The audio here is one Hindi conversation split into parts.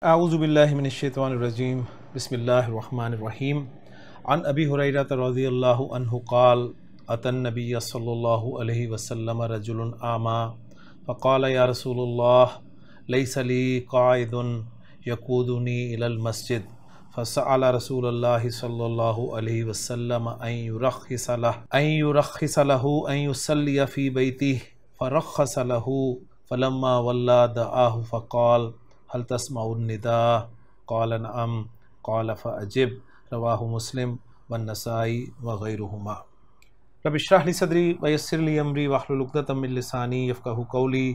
अऊज़ुबिल्लाहि मिनश्शैतानिर्रजीम बिस्मिल्लाहिर्रहमानिर्रहीम अन अबी हुरैरह रज़ियल्लाहु अन्हु क़ाल अतन नबिय्य सल्लल्लाहु अलैहि वसल्लम रजुलुन आमा फ़क़ाल या रसूलल्लाह लैसा ली क़ाइदुन यक़ूदुनी इलल मस्जिद फ़सअल रसूलल्लाहि सल्लल्लाहु अलैहि वसल्लम अन युरख़्ख़िस लहु अन युसल्लिय फ़ी बैतिही फ़रख़्ख़स लहु फ़लम्मा वल्ला दआहु फ़क़ाल हल तस्माउन निदा क़ाल नअम क़ाल फ़अजिब रवाहु मुस्लिम वन्नसाई व गैरुहुमा। रब्बि इश्रह ली सदरी व यस्सिर ली अमरी वहलुल उक़दतम मिन लिसानी यफ़क़हू क़ौली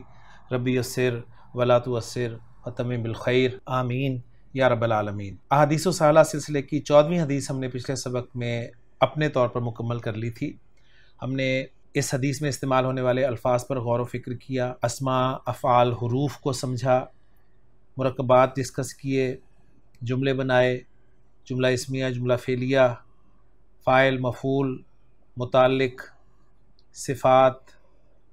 रब्बि यस्सिर वला तुअस्सिर वतम्मिम बिल खैर आमीन या रब्बल आलमीन। अहादीस व सहाला सिलसिले की 14वीं हदीस हमने पिछले सबक में अपने तौर पर मुकम्मल कर ली थी। हमने इस हदीस में इस्तेमाल होने वाले अल्फाज पर गौर व फ़िक्र किया, अस्मा अफ़आल हुरूफ को समझा, मुरक्कबात डिस्कस किए, जुमले बनाए, जुमला इस्मिया, जुमला फ़ेलिया, फ़ाइल, मफ़ूल, मुताल्लिक़, सिफ़ात,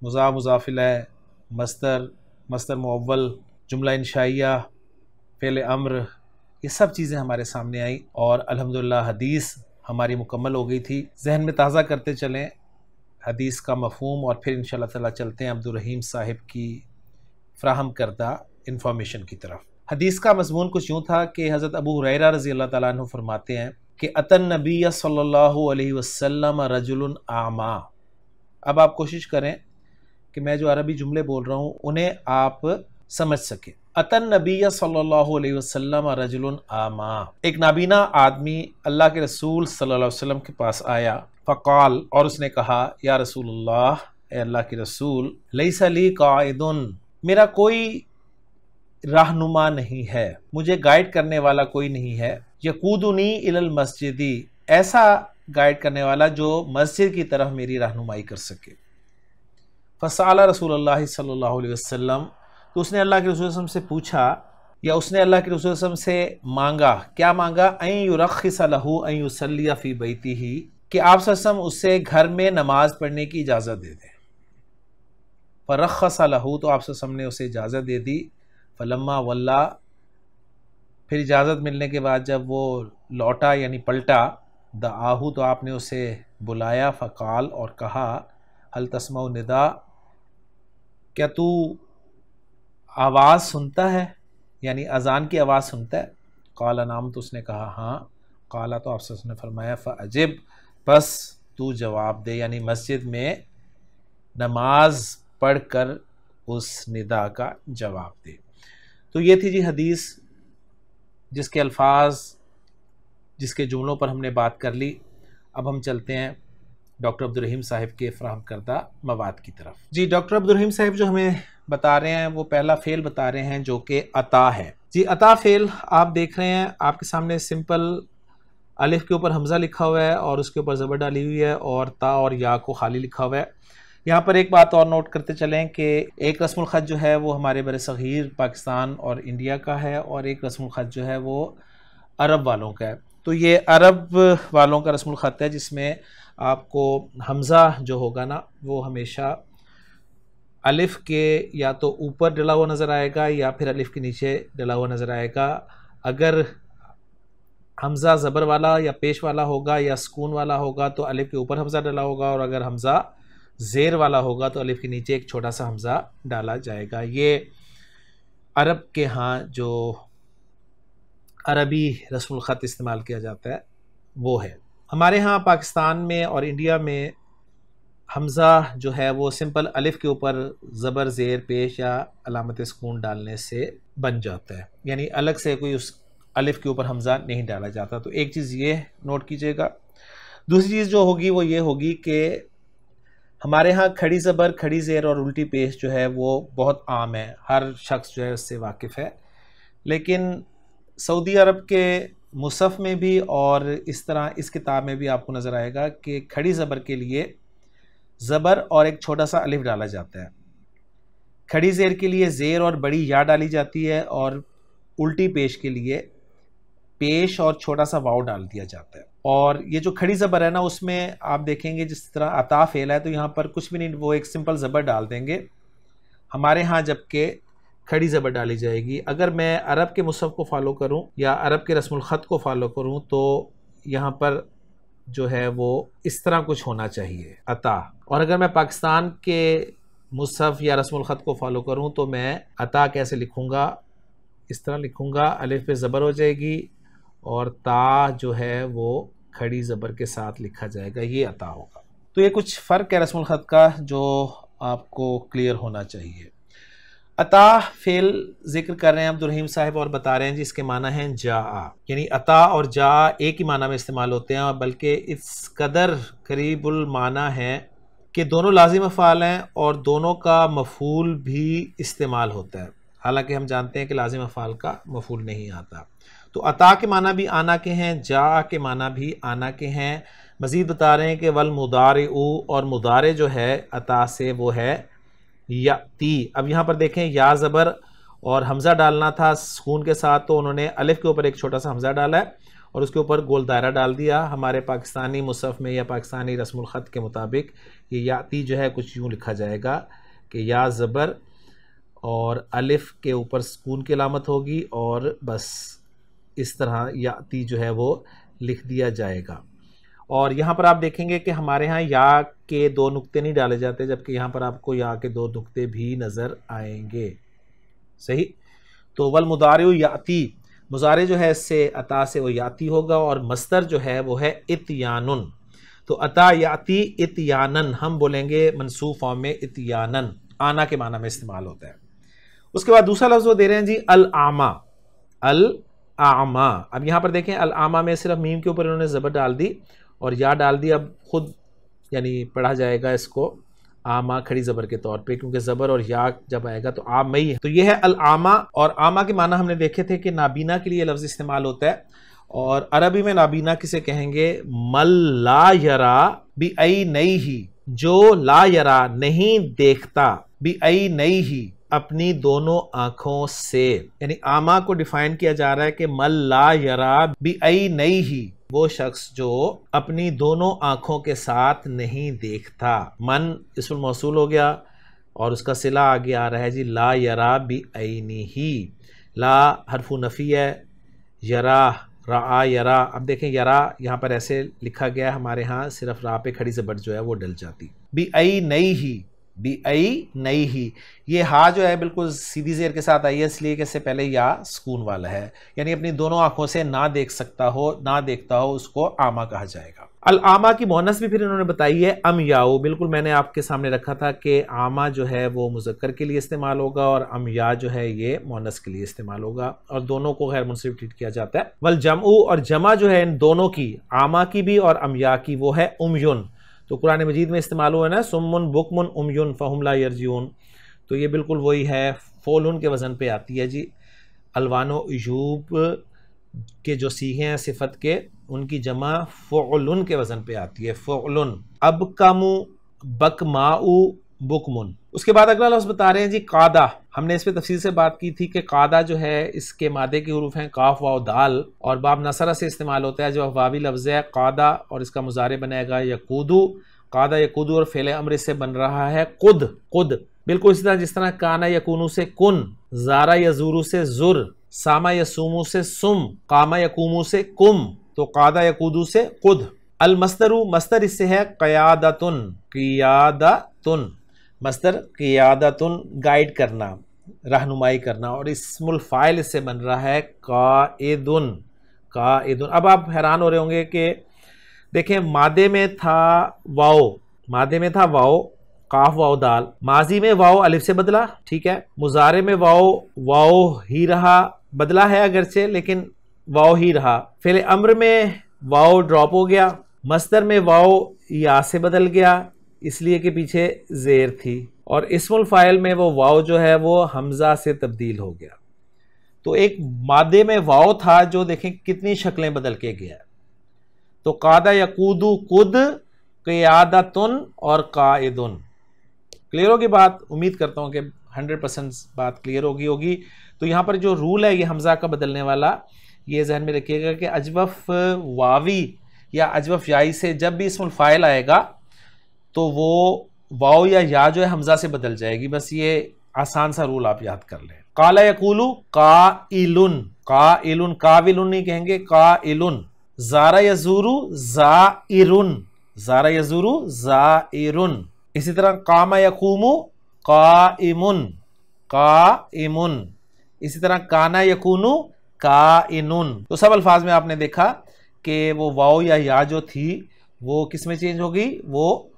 मुज़ाफ़, मुज़ाफ़ इलैह, मस्दर, मस्दर मुअव्वल, जुमला इंशाइया, फ़ेल अम्र, ये सब चीज़ें हमारे सामने आई और अल्हम्दुलिल्लाह हदीस हमारी मुकम्मल हो गई थी। जहन में ताज़ा करते चलें हदीस का मफ़हूम और फिर इंशाअल्लाह ताला चलते हैं अब्दुर रहीम साहिब की फ़राहम करदा इंफॉर्मेशन की तरफ। हदीस का मज़मून कुछ यूँ था कि हज़रत अबू हुरैरा रज़ियल्लाहु ताला अन्हु फरमाते हैं कि अतन नबिय्य सल्लल्लाहु अलैहि वसल्लम रजुलुन आमा। अब आप कोशिश करें कि मैं जो अरबी जुमले बोल रहा हूँ उन्हें आप समझ सकें। अतन नबिय्य सल्लल्लाहु अलैहि वसल्लम रजुलुन आमा, एक नाबीना आदमी अल्लाह के रसूल सल्लल्लाहु अलैहि वसल्लम के पास आया। फ़क़ाल, और उसने कहा, या रसूलल्लाह, ए अल्लाह के रसूल, लैसा ली क़ाइदुन, मेरा कोई रहनुमा नहीं है, मुझे गाइड करने वाला कोई नहीं है। यक़ूदुनी इलल मस्जिदी, ऐसा गाइड करने वाला जो मस्जिद की तरफ मेरी रहनुमाई कर सके। फ़सअल रसूलुल्लाह सल्लल्लाहु अलैहि वसल्लम, तो उसने अल्लाह के रसूल से पूछा या उसने अल्लाह के रसूल से मांगा। क्या मांगा? अन युरख़्ख़िस लहु अन युसल्लिय फ़ी बैतिही, कि आप सल्लल्लाहु उसे घर में नमाज पढ़ने की इजाज़त दे दें। फ़रख़्ख़स लहु, तो आप सल्लल्लाहु ने उसे इजाज़त दे दी। फ़लम्मा वल्ला, फिर इजाज़त मिलने के बाद जब वो लौटा यानी पलटा, दआहु, तो आपने उसे बुलाया। फ़क़ाल, और कहा, हल तस्माउ निदा, क्या तू आवाज़ सुनता है, यानी अज़ान की आवाज़ सुनता है? क़ाल नाम, तो उसने कहा हाँ। क़ाला, तो आप ने फरमाया, फ़अजिब, बस तू जवाब दे, यानी मस्जिद में नमाज पढ़ कर उस निदा का जवाब दे। तो ये थी जी हदीस, जिसके अल्फाज, जिसके जुमलों पर हमने बात कर ली। अब हम चलते हैं डॉक्टर अब्दुर रहीम साहिब के फ़राहम करदा मवाद की तरफ। जी, डॉक्टर अब्दुर रहीम साहिब जो हमें बता रहे हैं वो पहला फ़ेल बता रहे हैं जो कि अता है। जी, अता फ़ेल आप देख रहे हैं, आपके सामने सिंपल अलिफ के ऊपर हमज़ा लिखा हुआ है और उसके ऊपर ज़बर डाली हुई है और ता और या को खाली लिखा हुआ है। यहाँ पर एक बात और नोट करते चलें कि एक रस्मुल ख़त जो है वो हमारे बरसग़ीर पाकिस्तान और इंडिया का है और एक रस्मुल ख़त जो है वो अरब वालों का है। तो ये अरब वालों का रस्मुल ख़त है जिसमें आपको हमज़ा जो होगा ना वो हमेशा अलिफ के या तो ऊपर डला हुआ नज़र आएगा या फिर अलिफ के नीचे डला हुआ नज़र आएगा। अगर हमज़ा ज़बर वाला या पेश वाला होगा या सुकून वाला होगा तो अलिफ के ऊपर हमज़ा डला होगा, और अगर हमज़ा ज़ेर वाला होगा तो अलिफ के नीचे एक छोटा सा हमज़ा डाला जाएगा। ये अरब के यहाँ जो अरबी रस्मुल ख़त इस्तेमाल किया जाता है वो है। हमारे यहाँ पाकिस्तान में और इंडिया में हमज़ा जो है वो सिंपल अलिफ के ऊपर ज़बर, ज़ेर, पेश या अलामत सुकून डालने से बन जाता है, यानी अलग से कोई उस अलिफ के ऊपर हमज़ा नहीं डाला जाता। तो एक चीज़ ये नोट कीजिएगा। दूसरी चीज़ जो होगी वो ये होगी कि हमारे यहाँ खड़ी ज़बर, खड़ी ज़ेर और उल्टी पेश जो है वो बहुत आम है, हर शख्स जो है उससे वाकिफ़ है। लेकिन सऊदी अरब के मुसफ़ में भी और इस तरह इस किताब में भी आपको नज़र आएगा कि खड़ी ज़बर के लिए ज़बर और एक छोटा सा अलिफ डाला जाता है, खड़ी ज़ेर के लिए ज़ेर और बड़ी या डाली जाती है, और उल्टी पेश के लिए पेश और छोटा सा वाव डाल दिया जाता है। और ये जो खड़ी ज़बर है ना उसमें आप देखेंगे जिस तरह अता फ़ेल है तो यहाँ पर कुछ भी नहीं, वो एक सिंपल ज़बर डाल देंगे। हमारे यहाँ जबकि खड़ी ज़बर डाली जाएगी। अगर मैं अरब के मुसहफ़ को फॉलो करूं या अरब के रस्मुल ख़त को फॉलो करूं तो यहाँ पर जो है वो इस तरह कुछ होना चाहिए, अता। और अगर मैं पाकिस्तान के मुसहफ़ या रस्मुल ख़त को फॉलो करूं तो मैं अता कैसे लिखूँगा, इस तरह लिखूँगा, अलिफ पे ज़बर हो जाएगी और ता जो है वो खड़ी ज़बर के साथ लिखा जाएगा, ये अता होगा। तो ये कुछ फ़र्क है रस्मुल ख़त का जो आपको क्लियर होना चाहिए। अता फेल जिक्र कर रहे हैं अब्दुर्रहीम साहब और बता रहे हैं जी इसके माना है जा, यानी अता और जा एक ही माना में इस्तेमाल होते हैं, बल्कि इस कदर करीबुल माना है कि दोनों लाजिम अफ़ाल हैं और दोनों का मफ़ूल भी इस्तेमाल होता है। हालांकि हम जानते हैं कि लाजिम अफ़ाल का मफ़ूल नहीं आता। तो अता के माना भी आना के हैं, जा के माना भी आना के हैं। मज़ीद बता रहे हैं कि वल मुदारे और मुदारे जो है अता से वो है याती। अब यहाँ पर देखें या ज़बर और हमज़ा डालना था सुकून के साथ, तो उन्होंने अलिफ के ऊपर एक छोटा सा हमज़ा डाला है और उसके ऊपर गोल दायरा डाल दिया। हमारे पाकिस्तानी मुसहफ़ में या पाकिस्तानी रस्मुल ख़त के मुताबिक ये याती जो है कुछ यूँ लिखा जाएगा कि या ज़बर और अलिफ के ऊपर सुकून की अलामत होगी और बस इस तरह याती जो है वो लिख दिया जाएगा। और यहाँ पर आप देखेंगे कि हमारे यहाँ या के दो नुक्ते नहीं डाले जाते, जबकि यहाँ पर आपको या के दो नुक्ते भी नज़र आएंगे। सही। तो वल मुदारिउ याती, मुजारे जो है इससे अता से वो याती होगा और मस्दर जो है वो है इत्यानुन। तो अता याती इत्यानन हम बोलेंगे मनसूब फॉर्म में, इत्यानन आना के माना में इस्तेमाल होता है। उसके बाद दूसरा लफ्ज़ वो दे रहे हैं जी अल आमा, अल आमा। अब यहाँ पर देखें अल आमा में सिर्फ मीम के ऊपर इन्होंने ज़बर डाल दी और या डाल दी। अब खुद यानी पढ़ा जाएगा इसको आमा खड़ी ज़बर के तौर पे, क्योंकि ज़बर और या जब आएगा तो आमई है। तो ये है अल आमा। और आमा के माना हमने देखे थे कि नाबीना के लिए लफ्ज़ इस्तेमाल होता है और अरबी में नाबीना किसे कहेंगे, मल ला यरा बी आई नई ही, जो ला यरा नहीं देखता, बी आई नई ही अपनी दोनों आंखों से। यानी आमा को डिफाइन किया जा रहा है कि मल ला यरा बी आई नई ही, वो शख्स जो अपनी दोनों आंखों के साथ नहीं देखता। मन इसमें मौसूल हो गया और उसका सिला आगे आ रहा है जी ला यरा बी ऐनी ही। ला हरफु नफ़ी है, यरा रा यरा। अब देखें यरा यहाँ पर ऐसे लिखा गया, हमारे यहाँ सिर्फ रा पे खड़ी ज़बर जो है वो डल जाती। बी आई नई ही, बी आई नई ही, ये हा जो है बिल्कुल सीधी ज़ेर के साथ आई है इसलिए कि इससे पहले या सुकून वाला है, यानी अपनी दोनों आंखों से ना देख सकता हो, ना देखता हो, उसको आमा कहा जाएगा। अल आमा की मोनस भी फिर इन्होंने बताई है अम याओ। बिल्कुल मैंने आपके सामने रखा था कि आमा जो है वो मुज़क्कर के लिए इस्तेमाल होगा और अम या जो है ये मोनस के लिए इस्तेमाल होगा और दोनों को गैर मुनसिब ट्रीट किया जाता है। वल जमऊ, और जमा जो है इन दोनों की, आमा की भी और अम या की, वो है उमयुन। तो कुरान मजीद में इस्तेमाल हुआ है ना सुम्मुन बुकमुन उमयुन फहुम ला यरजिऊन, तो ये बिल्कुल वही है, फ़ोलुन के वज़न पे आती है जी। अलवानो यूब के जो सीखे हैं सिफत के, उनकी जमा फ़ुअलुन के वज़न पे आती है, फ़ुअलुन। अब कामू बकमाऊ बुकमुन। उसके बाद अगला लफ्ज़ बता रहे हैं जी कादा। हमने इस पर तफसील से बात की थी कि कादा जो है इसके मादे के हुरूफ हैं काफ वाव दाल और बाब नसरा से इस्तेमाल होता है, जो वावी लफ्ज़ है कादा और इसका मुजारे बनेगा यकूदू। कादा यकूदू और फ़ेल अम्र से बन रहा है कुद, कुद। बिल्कुल इसी तरह जिस तरह काना यकूनू से कुन, ज़ारा यज़ूरू से ज़ुर, सामा यसूमू से सुम, कामा यकूमू से कुम, तो कादा यकूदू से कुद। अल मस्दरू, मस्दर इससे है क़यादतुन, क़ियादतुन। मस्दर क़ियादतुन गाइड करना, रहनुमाई करना, और इस्मुल फ़ाइल इससे बन रहा है क़ाइदुन, क़ाइदुन। अब आप हैरान हो रहे होंगे कि देखें मादे में था वाओ, मादे में था वाओ काफ वाओ दाल, माजी में वाओ अलिफ से बदला, ठीक है। मुजारे में वाओ वाओ ही रहा, बदला है अगरचे लेकिन वाओ ही रहा। फ़िल अम्र में वाओ ड्रॉप हो गया, मस्दर में वाओ या से बदल गया इसलिए कि पीछे ज़ेर थी, और इस्मुल फ़ाइल में वो वाओ जो है वो हमज़ा से तब्दील हो गया। तो एक मादे में वाओ था जो देखें कितनी शक्लें बदल के गया। तो कादा यकूदू कुद, क़ियादतुन और क़ाइदुन। क्लियर होगी बात? उम्मीद करता हूँ कि 100% बात क्लियर होगी। तो यहाँ पर जो रूल है ये हमज़ा का बदलने वाला, ये जहन में रखिएगा कि अजवफ वावी या अजवफ याई से जब भी इस्मुल फ़ाइल आएगा तो वो वाओ या जो है हमज़ा से बदल जाएगी। बस ये आसान सा रूल आप याद कर लें। काला यकूलु काइलुन, काइलुन, काविलुन नहीं कहेंगे, काइलुन। ज़ारा यज़ूरु ज़ाइरुन, ज़ारा यज़ूरु ज़ाइरुन। इसी तरह कामा यकूमु काइमुन, काइमुन। इसी तरह काना यकूनु काइनुन। तो सब अल्फाज में आपने देखा कि वो वाव या जो थी वो किस में चेंज होगी, वो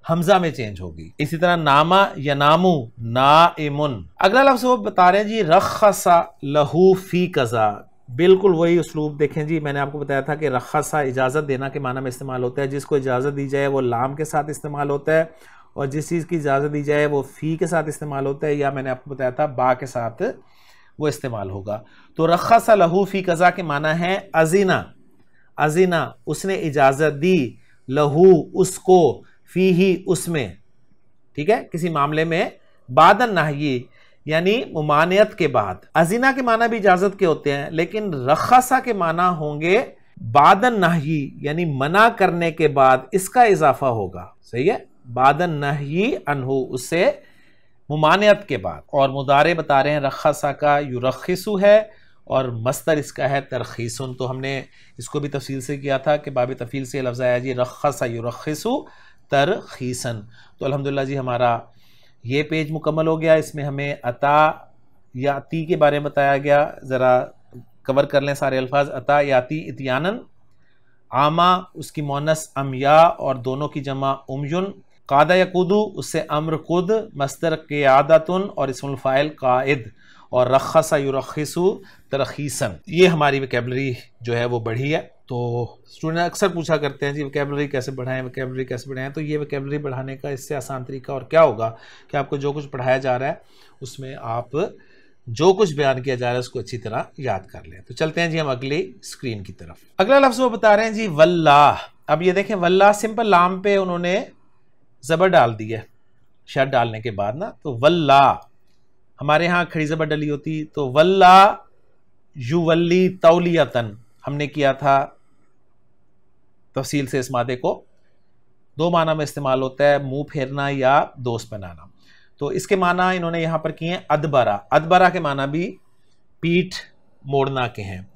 हमजा में चेंज होगी। इसी तरह नामा यनामु नाइमुन। अगला लफ्ज़ वो बता रहे हैं जी रखसा लहू फी कज़ा। बिल्कुल वही उसलूब देखें जी, मैंने आपको बताया था कि रखसा इजाज़त देना के माना में इस्तेमाल होता है। जिसको इजाज़त दी जाए वो लाम के साथ इस्तेमाल होता है, और जिस चीज़ की इजाज़त दी जाए वो फ़ी के साथ इस्तेमाल होता है, या मैंने आपको बताया था बा के साथ वो इस्तेमाल होगा। तो रखसा लहू फ़ी कज़ा के माना है अज़ीना, अज़ीना उसने इजाज़त दी, लहू उसको, फ़ी ही उसमें, ठीक है, किसी मामले में, बादन नही यानी मुमानियत के बाद। अज़ीना के माना भी इजाज़त के होते हैं, लेकिन रखसा के माना होंगे बादन नही यानी मना करने के बाद इसका इजाफा होगा। सही है, बादन नही अनहु उससे मुमानियत के बाद। और मुदारे बता रहे हैं रखसा का युरखिसु है और मस्तर इसका है तरखीसुन। तो हमने इसको भी तफसील से किया था कि बाब तफसील से लफ्ज़ आया जी रखसा युरखिसु तरखीसन। तो अल्हम्दुलिल्लाह जी हमारा ये पेज मुकम्मल हो गया। इसमें हमें अता याती के बारे में बताया गया, ज़रा कवर कर लें सारे अल्फाज। अता याती इतियानन, आमा उसकी मोनस अमया और दोनों की जमा उमयुन, कादा यकूदु उससे अम्र कुद, मस्तर क़ियादतुन और इस्मुल फ़ाइल काइद, और रखसा युरखिसु तरखीसन। ये हमारी वोकैबुलरी जो है वो बढ़ी है। तो स्टूडेंट अक्सर पूछा करते हैं जी वोकैबुलरी कैसे बढ़ाएं, वोकैबुलरी कैसे बढ़ाएं। तो ये वोकैबुलरी बढ़ाने का इससे आसान तरीका और क्या होगा कि आपको जो कुछ पढ़ाया जा रहा है उसमें आप जो कुछ बयान किया जा रहा है उसको अच्छी तरह याद कर लें। तो चलते हैं जी हम अगली स्क्रीन की तरफ। अगला लफ्ज़ वो बता रहे हैं जी वल्लाह। अब ये देखें वल्लाह सिंपल लाम पे उन्होंने ज़बर डाल दी है शद डालने के बाद ना। तो वल्लाह हमारे यहाँ खड़ी ज़बर डली होती, तो वल्लाह युवल्ली तौलियतन हमने किया था तफसील से। इस मादे को दो माना में इस्तेमाल होता है, मुंह फेरना या दोस्त बनाना। तो इसके माना इन्होंने यहाँ पर किए हैं अदबरा। अदबरा के माना भी पीठ मोड़ना के हैं।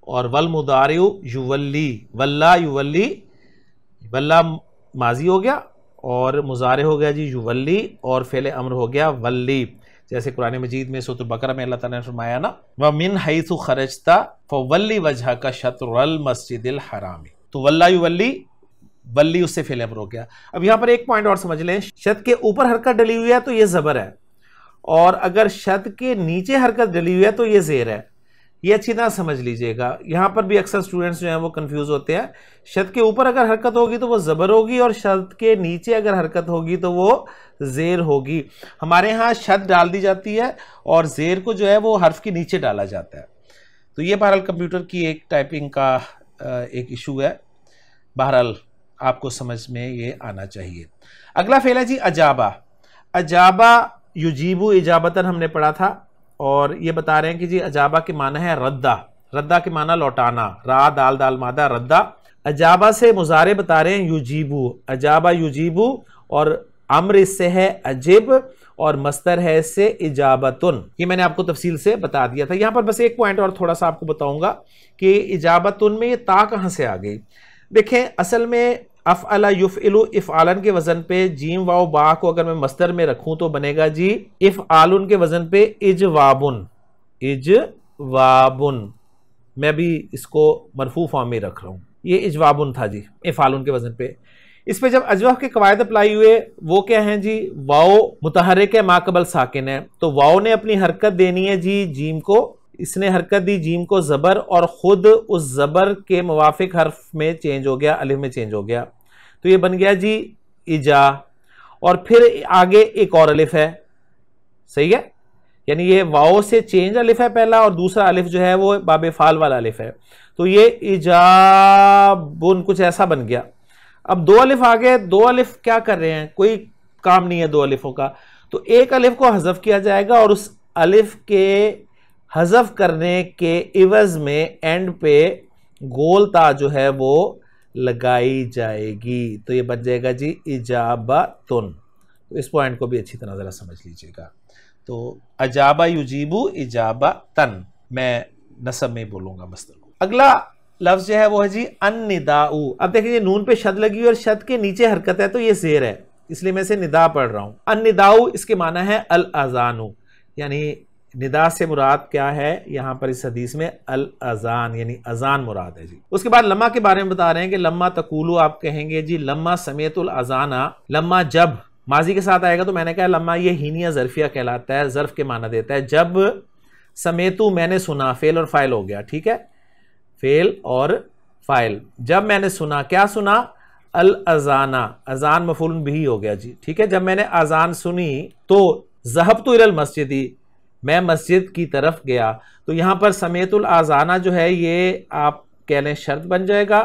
और वल मुदारिउ युवल्ली, वल्ला युवल्ली, वल्ला माजी हो गया और मुजारे हो गया जी युवल्ली, और फेले अम्र हो गया वल्ली। जैसे कुरान मजीद में सूरह बकरा में अल्लाह ताला ने फरमाया ना, व मिन हैसु खरजता फवल्ली वजहका शत्रल मस्जिदिल हरामी। तो वल्ला युवल्ली, वल्ली उससे फेल अमर हो गया। अब यहां पर एक पॉइंट और समझ लें, शद के ऊपर हरकत डली हुई है तो ये जबर है, और अगर शद के नीचे हरकत डली हुई है तो ये जेर है। ये अच्छी तरह समझ लीजिएगा। यहां पर भी अक्सर स्टूडेंट्स जो हैं वो कंफ्यूज होते हैं। शद के ऊपर अगर हरकत होगी तो वो जबर होगी, और शद के नीचे अगर हरकत होगी तो वो जेर होगी। हमारे यहाँ शद डाल दी जाती है और जेर को जो है वो हर्फ के नीचे डाला जाता है। तो ये बहरहाल कंप्यूटर की एक टाइपिंग का एक इशू है, बहरहाल आपको समझ में ये आना चाहिए। अगला फेल है जी अजाबा। अजाबा युजीबु इजाबतन हमने पढ़ा था, और ये बता रहे हैं कि जी अजाबा के माना है रद्दा। रद्दा के माना लौटाना, रा दाल दाल मादा रद्दा। अजाबा से मुजारे बता रहे हैं युजीबु, अजाबा युजीबु, और अम्र इससे है अजिब, और मस्तर है इससे इजाबतुन। ये मैंने आपको तफसील से बता दिया था। यहां पर बस एक पॉइंट और थोड़ा सा आपको बताऊंगा कि इजाबतुन में ये ता कहां से आ गई। देखें असल में अफ़अला युफ़इलु इफ़आलन के वजन पे जीम वाव बा को अगर मैं मस्तर में रखूं तो बनेगा जी इफ़आलुन के वजन पे इजवाबुन, इजवाबुन। मैं भी इसको मरफू फॉर्म में रख रहा हूं, ये इजवाबुन था जी इफ़आलुन के वजन पे। इस पे जब अजवाब के कवायद अप्लाई हुए वो क्या हैं जी, वाव मुतहर्रिक है माकबल साकिन है, तो वाव ने अपनी हरकत देनी है जी जीम को, इसने हरकत दी जीम को ज़बर, और ख़ुद उस ज़बर के मुवाफिक हर्फ में चेंज हो गया, अलिफ में चेंज हो गया। तो ये बन गया जी इजा, और फिर आगे एक और अलिफ है। सही है, यानी ये वाव से चेंज अलिफ है पहला, और दूसरा अलिफ जो है वो बाबे फाल वाला अलिफ है। तो ये इजाबुन कुछ ऐसा बन गया। अब दो अलिफ आ गए, दो अलिफ क्या कर रहे हैं, कोई काम नहीं है दो अलिफों का। तो एक अलिफ को हज़फ किया जाएगा, और उस अलिफ के हज़फ करने के इवज में एंड पे गोल ता जो है वो लगाई जाएगी। तो ये बन जाएगा जी इजाबतुन। तो इस पॉइंट को भी अच्छी तरह ज़रा समझ लीजिएगा। तो अजाबा युजीबु इजाबा तन, मैं नसब में बोलूंगा मस्दर को। अगला लफ्ज जो है वो है जी अन्निदाउ। अब देखिए नून पे शद लगी और शद के नीचे हरकत है तो ये ज़ेर है, इसलिए मैं इसे निदा पढ़ रहा हूं। अन्निदाउ इसके माना है अल अजानु, यानी निदा से मुराद क्या है यहां पर इस हदीस में अल अजान यानी अजान मुराद है जी। उसके बाद लम्मा के बारे में बता रहे हैं कि लम्मा तकूलू, आप कहेंगे जी लम्मा समेतुल अजाना। लम्मा जब माजी के साथ आएगा तो मैंने कहा लम्मा ये हीनिया ज़र्फिया कहलाता है, ज़र्फ के माना देता है। जब समेतु मैंने सुना, फेल और फाइल हो गया, ठीक है, फेल और फाइल। जब मैंने सुना, क्या सुना, अल अजाना, अजान मफूल बिही हो गया जी, ठीक है। जब मैंने अजान सुनी तो ज़हबतु इलल मस्जिदी, मैं मस्जिद की तरफ गया। तो यहाँ पर समेतुल अजाना जो है ये आप कह लें शर्त बन जाएगा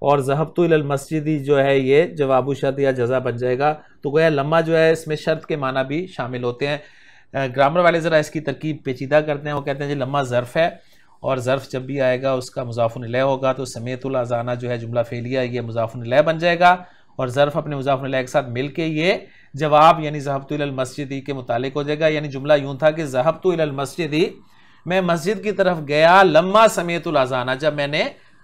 और ज़हबतु इलल मस्जिदी जो है ये जवाबु शर्त या जज़ा बन जाएगा। तो गोया लम्मा जो है इसमें शर्त के माना भी शामिल होते हैं। ग्रामर वाले ज़रा इसकी तरकीब पेचीदा करते हैं, वो कहते हैं जी लम्मा ज़र्फ़ है और ज़र्फ़ जब भी आएगा उसका मुज़ाफ़ुन इलैह होगा तो समेतुल अज़ाना जो है जुमला फ़ेलिया ये मुज़ाफ़ुन इलैह बन जाएगा और ज़र्फ़ अपने मुज़ाफ़ुन इलैह के साथ मिलके ये जवाब यानी ज़हबतु इलल मस्जिदी के मुतालिक हो जाएगा। यानी जुमला यूँ था कि ज़हबतु इलल मस्जिदी, मैं मस्जिद की तरफ गया, लम्मा समेतुल अज़ाना, जब मैंने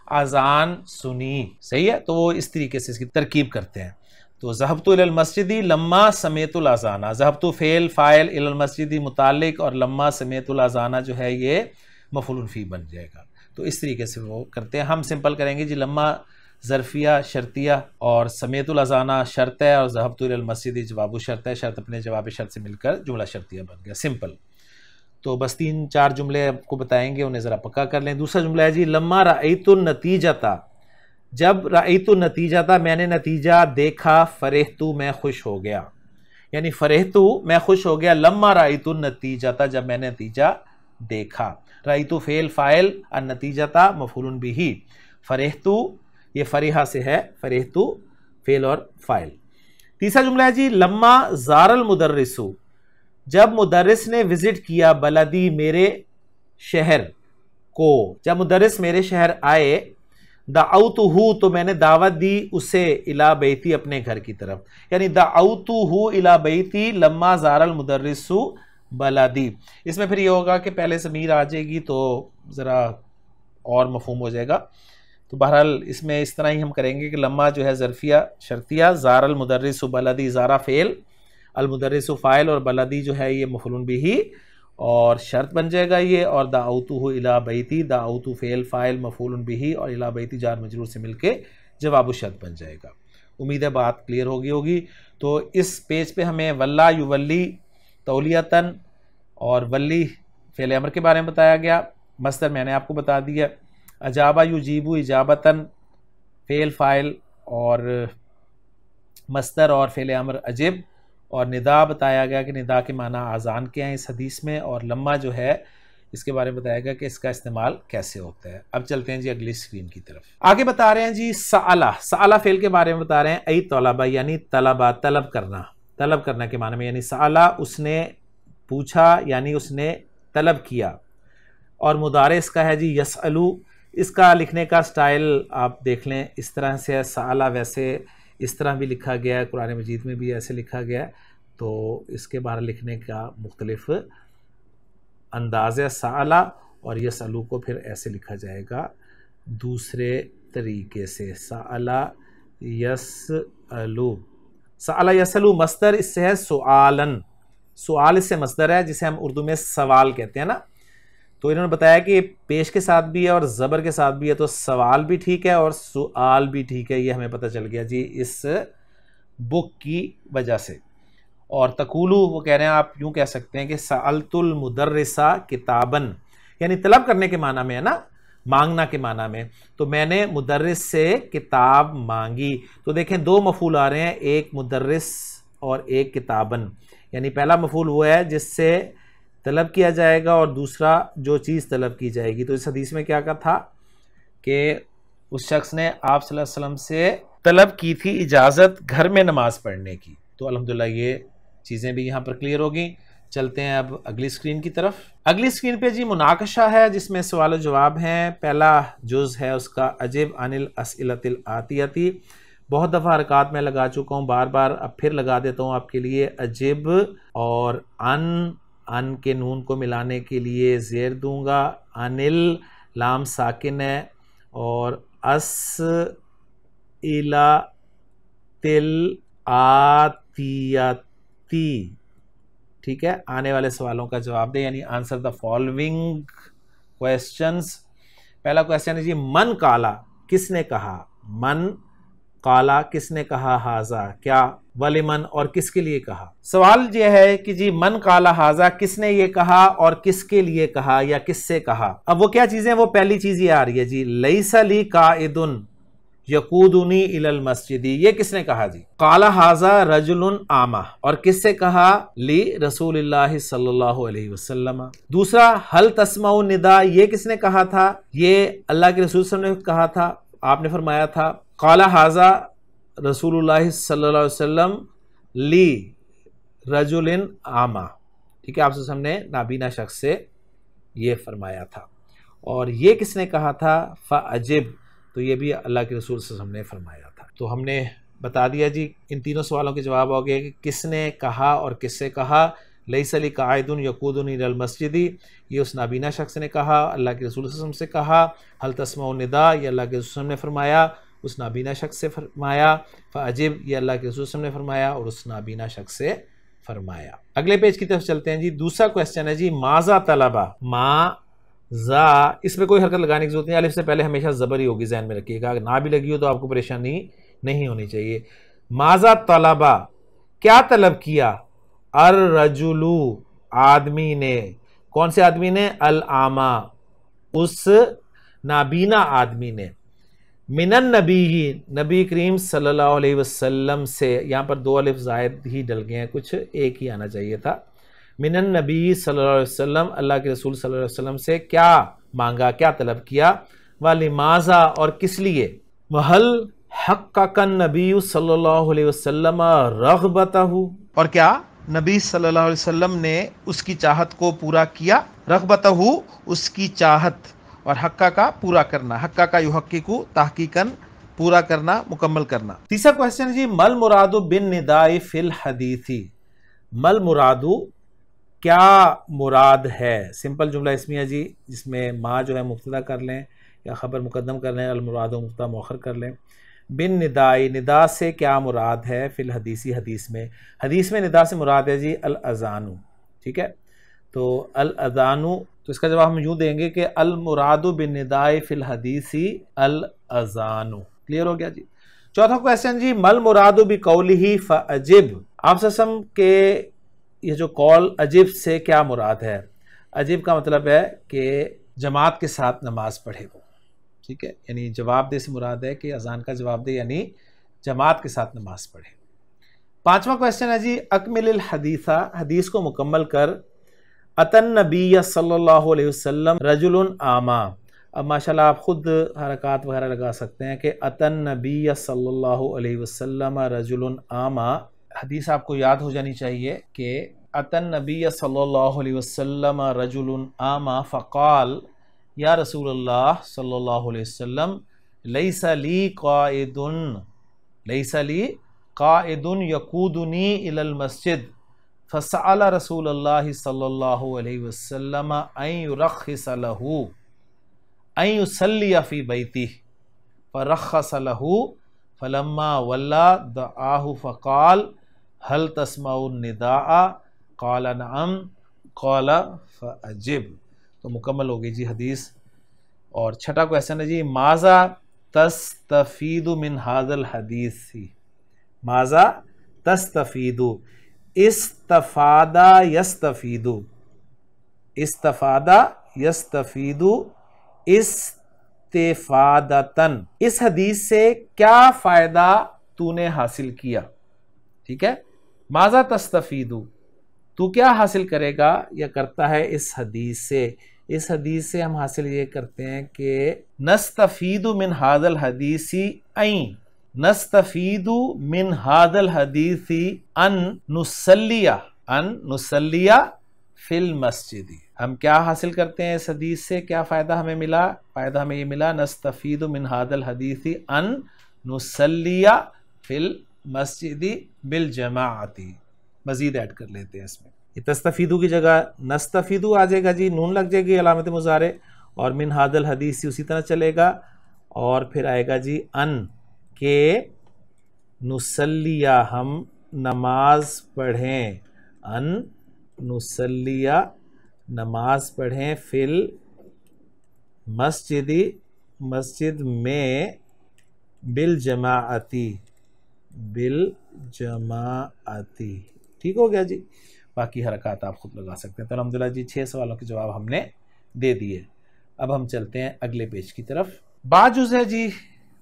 अज़ान सुनी। सही है, तो वो इस तरीके से इसकी तरकीब करते हैं। तो ज़हबतु इलल मस्जिदी लम्मा समेतुल अज़ाना, ज़हबतु फ़ेल फ़ाइल इलल मस्जिदी मुतालिक और लम्मा समेतुल अज़ाना जो है ये मफ़ूलुन फ़ी बन जाएगा। तो इस तरीके से वो करते हैं। हम सिंपल करेंगे जी लम्मा ज़र्फ़िया शर्तिया और समेतुल अज़ाना शर्त है और ज़हबतु इलल मस्जिदी जवाबु शर्त है, शर्त अपने जवाब शर्त से मिलकर जुमला शर्तिया बन गया, सिंपल। तो बस 3-4 जुमले आपको बताएंगे, उन्हें ज़रा पक्का कर लें। दूसरा जुमला है जी लम्मा रअयतुन नतीजता, जब रअयतुन नतीजता मैंने नतीजा देखा, फ़रहतु मैं खुश हो गया, यानी फ़रहतु मैं खुश हो गया, लम्मा रअयतुन नतीजता जब मैंने नतीजा देखा। रअयतु फ़ेल फ़ाइल अन नतीजता मफ़ूलुन बिही, फ़रहतु ये फ़रिहा से है, फ़रहतु फ़ेल और फ़ाइल। तीसरा जुमला है जी लम्मा ज़ारल मुदर्रिसु, जब मुदर्रिस ने विजिट किया, बलदी मेरे शहर को, जब मुदर्रिस मेरे शहर आए, दाऊतुहु तो मैंने दावत दी उसे, इला बैती अपने घर की तरफ, यानी दाऊतुहु इला बैती लम्मा ज़ारल मुदर्रिसु बलदी। इसमें फिर ये होगा कि पहले ज़मीर आ जाएगी तो ज़रा और मफ़हूम हो जाएगा। तो बहरहाल इसमें इस तरह ही हम करेंगे कि लम्मा जो है ज़र्फ़िया शर्तिया, ज़ारल मुदर्रिसु बलदी, ज़ारा फ़ेल, अल मुदर्रिसु फ़ाइल और बलदी जो है ये मफ़ूलुन बिही और शर्त बन जाएगा ये। और दाऊतुहु इला बैती, दाऊतु फ़ेल फ़ाइल मफ़ूलुन बिही और इला बैती जार मजरूर से मिलके जवाब शर्त बन जाएगा। उम्मीद है बात क्लियर होगी। तो इस पेज पे हमें वल्ला युवल्ली तौलियतन और वल्ली फ़ेल अमर के बारे में बताया गया। मस्दर मैंने आपको बता दिया, अजाबा युजीबु इजाबतन फ़ेल फ़ाइल और मस्दर और फ़ेल अमर अजिब, और निदा बताया गया कि निदा के माना आज़ान के हैं इस हदीस में, और लम्मा जो है इसके बारे में बताया गया कि इसका इस्तेमाल कैसे होता है। अब चलते हैं जी अगली स्क्रीन की तरफ। आगे बता रहे हैं जी सअला, सअला फ़ेल के बारे में बता रहे हैं। ऐ तलबा यानी तलबा, तलब करना, तलब करना के माने में, यानी सअला उसने पूछा यानी उसने तलब किया। और मुदारे इसका है जी यसअलु, इसका लिखने का स्टाइल आप देख लें इस तरह से है, सअला वैसे इस तरह भी लिखा गया है, कुरान मजीद में भी ऐसे लिखा गया है। तो इसके बारे लिखने का मुख्तलिफ अंदाज़ है सअला, और यसअलु को फिर ऐसे लिखा जाएगा दूसरे तरीके से, सअला यसअलु। सअला यसअलु मस्दर इससे है सुआलन, सुआल इससे मस्दर है जिसे हम उर्दू में सवाल कहते हैं ना। तो इन्होंने बताया कि पेश के साथ भी है और ज़बर के साथ भी है, तो सवाल भी ठीक है और सुआल भी ठीक है, ये हमें पता चल गया जी इस बुक की वजह से। और तकूलू वो कह रहे हैं, आप यूँ कह सकते हैं कि सअलतुल मुदर्रिसा किताबन, यानी तलब करने के माना में है ना, मांगना के माना में। तो मैंने मुदर्रिस से किताब मांगी। तो देखें दो मफूल आ रहे हैं, एक मुदर्रिस और एक किताबन, यानी पहला मफूल वो है जिससे तलब किया जाएगा और दूसरा जो चीज़ तलब की जाएगी। तो इस हदीस में क्या कहा था कि उस शख्स ने आप सल्लल्लाहु अलैहि वसल्लम से तलब की थी इजाज़त घर में नमाज पढ़ने की। तो अल्हम्दुलिल्लाह ये चीज़ें भी यहाँ पर क्लियर होगी। चलते हैं अब अगली स्क्रीन की तरफ। अगली स्क्रीन पे जी मुनाकशा है जिसमें सवाल और जवाब हैं। पहला जुज़ है उसका अजिब अनिल अस्इलतिल आतियती। बहुत दफ़ा हरकत में लगा चुका हूँ, बार बार अब फिर लगा देता हूँ आपके लिए। अजिब और अन अन के नून को मिलाने के लिए ज़ेर दूंगा, अनिल लाम साकिन है, और अस इला तिल आतियती, ठीक है, आने वाले सवालों का जवाब दे, यानी आंसर द फॉलोइंग क्वेश्चंस। पहला क्वेश्चन है जी, मन काला किसने कहा, मन काला किसने कहा, हाजा क्या, वलिमन और किसके लिए कहा। सवाल यह है कि जी मन काला हाजा किसने ये कहा और किसके लिए कहा या किससे कहा। अब वो क्या चीजें, वो पहली चीज ये आ रही है जी, लैसा ली काइदुन यकूदुनी इलल मस्जिदी, ये किसने कहा जी, काला हाजा रजुलुन आमा, और किससे कहा, ली रसूलुल्लाह सल्लल्लाहु अलैहि वसल्लम। दूसरा, हल तस्माउ निदा, ये किसने कहा था, ये अल्लाह के रसूल सल्लल्लाहु अलैहि वसल्लम ने कहा था, आपने फरमाया था काला हाजा रसूलुल्लाह सल्लल्लाहु अलैहि वसल्लम ली रजुलिन आमा, ठीक है, आपसे हमने नाबीना शख्स से ये फरमाया था। और ये किसने कहा था, फ़अजिब, तो ये भी अल्लाह के रसूल से हमने फरमाया था। तो हमने बता दिया जी, इन तीनों सवालों के जवाब हो गए कि किसने कहा और किससे कहा। लैसा ली काइदुन यकूदुन इलल मस्जिदी, ये उस नाबीना शख्स ने कहा, अल्लाह के रसूल से कहा। हल तस्माउ निदा, ये अल्लाह के रसूल ने फरमाया, उस नाबीना शख्स से फरमाया। फ़अजिब, ये अल्लाह के रसूल ने फरमाया और उस नाबीना शख्स से फरमाया। अगले पेज की तरफ चलते हैं जी। दूसरा क्वेश्चन है जी, माजा तलबा, जा, इसमें कोई हरकत लगाने की जरूरत नहीं, अलिफ से पहले हमेशा ज़बर ही होगी, जहन में रखिएगा, अगर ना भी लगी हो तो आपको परेशानी नहीं होनी चाहिए। माजा तलबा, क्या तलब किया, अर रजुलू, आदमी ने, कौन से आदमी ने, अल आमा, उस नाबीना आदमी ने, मिनन नबी ही, नबी करीम सल्लल्लाहु अलैहि वसल्लम से, यहाँ पर दो अलिफ जायद ही डल गए हैं, कुछ एक ही आना चाहिए था। मिनन नबी सल्लल्लाहु अलैहि वसल्लम, अल्लाह के रसूल सल्लल्लाहु अलैहि वसल्लम से क्या मांगा, क्या तलब किया, वालिमाजा, और किस लिए, वहल हक्कन नबी सल्लल्लाहु अलैहि वसल्लम रग़बतहु, और क्या नबी सल्लल्लाहु अलैहि वसल्लम ने उसकी चाहत को पूरा किया, रग़बतहु उसकी चाहत, और हक्का का पूरा करना, हक्का का युहक्किकु तहकीकन पूरा करना, मुकम्मल करना। तीसरा क्वेश्चन जी, मल मुरादु बिन निदाई फिल हदीसी, मल मुरादु क्या मुराद है। सिंपल जुमला इसमिया जी, जिसमें माँ जो है मुब्तदा कर लें या ख़बर मुकद्दम कर लें, अल मुरादु मुब्तदा मुअख्खर कर लें। बिन निदाई, निदा से क्या मुराद है, फिल हदीसी, हदीस में निदा से मुराद है जी अल अज़ानु, ठीक है। तो अल अज़ानु, तो इसका जवाब हम यूँ देंगे कि अल मुरादु बिन निदाई फिल हदीसी अल अज़ानु। क्लियर हो गया जी। चौथा क्वेश्चन जी, मल मुरादु बि कौलिही फ़अजिब, आप ससम के ये जो कौल अजिब से क्या मुराद है। अजिब का मतलब है कि जमात के साथ नमाज पढ़े वो, ठीक है, यानी जवाब दे से मुराद है कि अजान का जवाब दे, यानी जमात के साथ नमाज पढ़े। पांचवा क्वेश्चन है जी, अकमिल हदीसा, हदीस को मुकम्मल कर, अतन नबी सल्लल्लाहु अलैहि वसल्लम रजुलुन आमा। अब माशाल्लाह आप खुद हरकत वगैरह लगा सकते हैं कि अतन नबी सल्लल्लाहु अलैहि वसल्लम रजुलुन आमा, हदीस आपको याद हो जानी चाहिए कि अतन नबी सल्लल्लाहु अलैहि वसल्लम रजुलुन आमा फ़क़ाल या रसूलल्लाह सल्लल्लाहु अलैहि वसल्लम लैसा ली क़ाइदुन यक़ूदुनी इलल मस्जिद फ़सअल रसूलल्लाह सल्लल्लाहु अलैहि वसल्लम अन युरख़्ख़िस लहू अन युसल्ली फ़ी बैतिही फ़रख़्ख़स लहू फ़लम्मा वल्ला दआहु फ़क़ाल हल तस्माउ निदाअ क़ाल नअम क़ाल फ़अजिब। तो मुकम्मल हो गई जी हदीस। और छठा क्वेश्चन है जी, माज़ा तस्तफ़ीदु मिन हाज़ल हदीसी, माज़ा तस्तफ़ीदु, इस्तफ़ादा यस्तफ़ीदु, इस्तफ़ादा यस्तफ़ीदु इस्तिफ़ादतन, इस हदीस से क्या फ़ायदा तूने हासिल किया, ठीक है। माज़ा तस्तफ़ीदु, तू क्या हासिल करेगा या करता है इस हदीस से। इस हदीस से हम हासिल ये करते हैं कि नस्तफ़ीदु मिन हाज़ल हदीसी ऐं, नस्तफ़ीदु मिन हाज़ल हदीसी अन नुसल्लिया फिल मस्जिदी। हम क्या हासिल करते हैं इस हदीस से, क्या फ़ायदा हमें मिला, फ़ायदा हमें ये मिला, नस्तफ़ीदु मिन हाज़ल हदीसी अन नुसल्लिया फिल मस्जिदी बिल जमाअती। मज़ीद ऐड कर लेते हैं इसमें, तस्तफीदू की जगह नस्तफीदू आ जाएगा जी, नून लग जाएगी अलामत मुजारे, और मिन हादल हदीस उसी तरह चलेगा। और फिर आएगा जी अन के नुसल्लिया हम नमाज पढ़ें, अन नुसल्लिया नमाज पढ़ें, फिल मस्जिदी मस्जिद में, बिल जमाअती बिल जमाअती। ठीक हो गया जी। बाकी हरकत आप खुद लगा सकते हैं। तो अल्हम्दुलिल्लाह जी 6 सवालों के जवाब हमने दे दिए। अब हम चलते हैं अगले पेज की तरफ। बाजुज़ है जी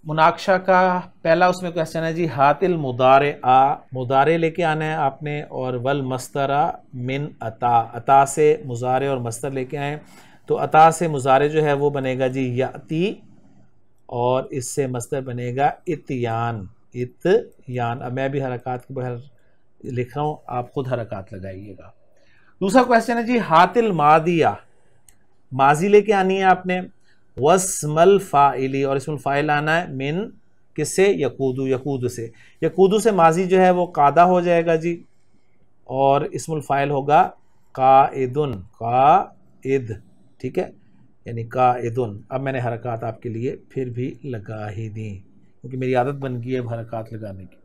मुनाकशा का। पहला उसमें क्वेश्चन है जी हातिल मुदारे आ, मुदारे लेके आना है आपने, और वल मस्तरा मिन अता, अता से मुजारे और मस्तर लेके आए। तो अता से मुजारे जो है वो बनेगा जी याती, और इससे मस्तर बनेगा इत्यान, इत्यान। अब मैं भी हरकत के बाहर लिख रहा हूँ, आप खुद हरकत लगाइएगा। दूसरा क्वेश्चन है जी हातिल मादिया, माजी लेके आनी है आपने, वस्मल फ़ाइली, और इसमुल फ़ाइल आना है मिन किससे, यकूदू, यकूदू से। यकूदू से माजी जो है वो कादा हो जाएगा जी, और इसमुल फ़ाइल होगा काइदुन, काइद। ठीक है, यानी काइदुन। अब मैंने हरकत आपके लिए फिर भी लगा ही दी, क्योंकि मेरी आदत बन गई है हरकत लगाने की।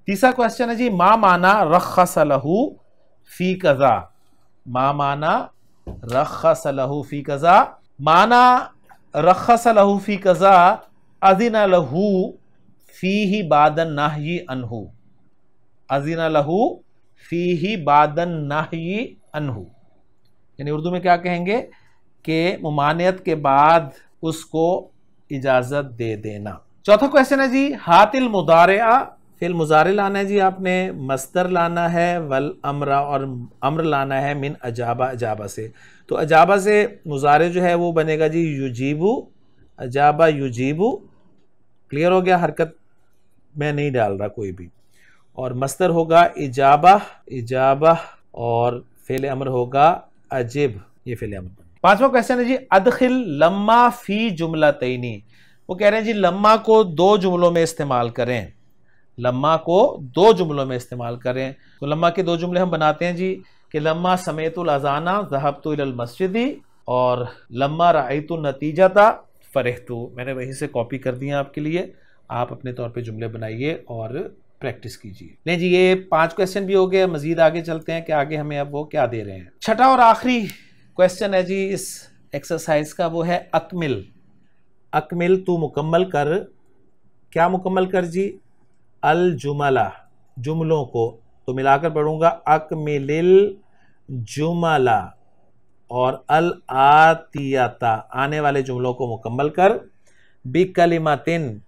तीसरा क्वेश्चन है जी मा माना रख़्ख़स लहू फ़ी कज़ा, मा माना रख़्ख़स लहू फ़ी कज़ा, माना रख़्ख़स लहू फ़ी कज़ा अज़िना लहू फ़ीही बादन नाही अनहु, अज़िना लहू फ़ीही बादन नाही अनहु। यानी उर्दू में क्या कहेंगे कि मुमानियत के बाद उसको इजाज़त दे देना। चौथा क्वेश्चन है जी हातिल मुदारिआ, फिल मुजारे लाना है जी आपने, मस्तर लाना है, वल अमरा, और अम्र लाना है मिन अजाबा, अजाबा से। तो अजाबा से मुजारे जो है वो बनेगा जी युजीबू, अजाबा युजीबू। क्लियर हो गया, हरकत मैं नहीं डाल रहा कोई भी। और मस्तर होगा इजाबा, इजाबा, और फेल अमर होगा अजिब, ये फेल अमर। पांचवा क्वेश्चन है जी अदखिल लम्मा फी जुमलतैनी, वो कह रहे हैं जी लम्मा को 2 जुमलों में इस्तेमाल करें, लम्मा को 2 जुमलों में इस्तेमाल करें। तो लम्मा के 2 जुमले हम बनाते हैं जी कि लम्मा समेतुल अज़ाना ज़हबतु इलल मस्जिदी, और लम्मा रअयतु नतीजता फ़रिहतु। मैंने वहीं से कॉपी कर दिया आपके लिए, आप अपने तौर पे जुमले बनाइए और प्रैक्टिस कीजिए। नहीं जी, ये 5 क्वेश्चन भी हो गए। मजीद आगे चलते हैं कि आगे हमें अब वो क्या दे रहे हैं। छठा और आखिरी क्वेश्चन है जी इस एक्सरसाइज का, वो है अकमिल, अकमिल तू मुकम्मल कर। क्या मुकम्मल कर जी, अल जुमला, जुमलों को। तो मिलाकर पढ़ूंगा अकमिलिल जुमला, और अल आतियता, आने वाले जुमलों को मुकम्मल कर। बि कलिमातिन,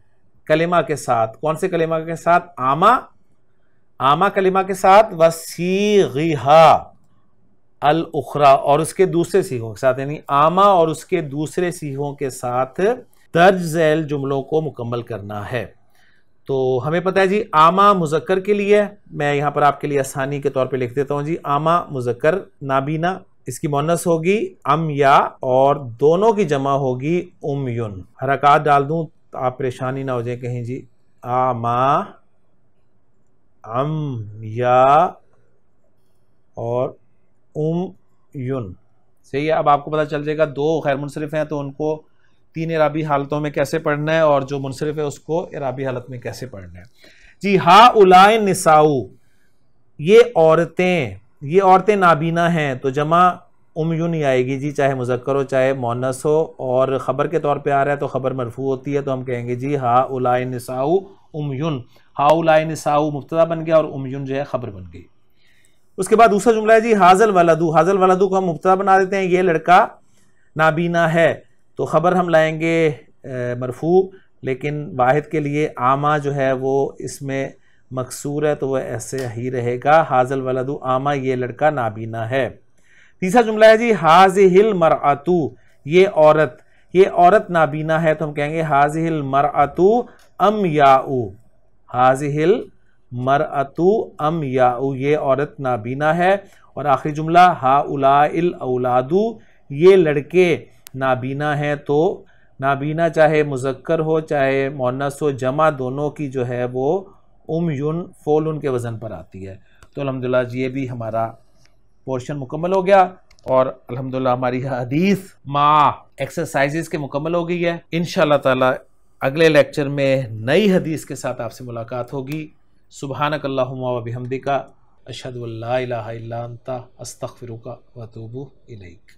कलिमा के साथ। कौन से कलिमा के साथ, आमा, आमा कलिमा के साथ, वसीगिहा अल उखरा, और उसके दूसरे सीगों के साथ, यानी आमा और उसके दूसरे सीगों के साथ दर्ज झैल जुमलों को मुकम्मल करना है। तो हमें पता है जी आमा मुज़क्कर के लिए, मैं यहाँ पर आपके लिए आसानी के तौर पे लिख देता हूँ जी, आमा मुज़क्कर नाबीना, इसकी मुअन्नस होगी अम या, और दोनों की जमा होगी उमयुन। हरकत डाल दूँ तो आप परेशानी ना हो जाए कहीं जी, आमा, अम या, और उमयुन। सही है। अब आपको पता चल जाएगा 2 गैर मुनसरिफ हैं तो उनको 3 इराबी हालतों में कैसे पढ़ना है, और जो मुनसरिफ है उसको इराबी हालत में कैसे पढ़ना है जी। हा उलाए निसाऊ, ये औरतें, ये औरतें नाबीना हैं, तो जमा उमयुन ही आएगी जी, चाहे मुज़क्कर हो चाहे मुअन्नस हो। और ख़बर के तौर पे आ रहा है तो ख़बर मरफू होती है, तो हम कहेंगे जी हा उलाए निसाऊ उमयुन। हा उलाए निसाऊ मुब्तदा बन गया और उमयुन जो है ख़बर बन गई। उसके बाद दूसरा जुमला है जी हाजल वलदू, हाजल वलदू को हम मुब्तदा बना देते हैं, ये लड़का नाबीना है, तो ख़बर हम लाएंगे मरफू, लेकिन वाहिद के लिए आमा जो है वो इसमें मकसूर है तो वह ऐसे ही रहेगा, हाजल वलदू आमा, ये लड़का नाबीना है। तीसरा जुमला है जी हाजिहिल मरअतु, ये औरत, ये औरत नाबीना है, तो हम कहेंगे हाजिहिल मरअतु अम याउ, हाजिहिल मरअतु अम याउ, ये औरत नाबीना है। और आखिरी जुमला हाउलाइल औलादु, ये लड़के नाबीना है, तो नाबीना चाहे मुज़क्कर हो चाहे मुअन्नस हो, जमा दोनों की जो है वो उमयुन फोलुन के वज़न पर आती है। तो अल्हम्दुलिल्लाह ये भी हमारा पोर्शन मुकम्मल हो गया और अल्हम्दुलिल्लाह हमारी हदीस माँ एक्सरसाइजेस के मुकम्मल हो गई है। इंशाअल्लाह ताला अगले लेक्चर में नई हदीस के साथ आपसे मुलाकात होगी। सुब्हानकल्लाहुम्मा व बिहम्दिका अशहदु अल्ला इलाहा इल्ला अंता अस्तगफिरुका व अतूबु इलैक।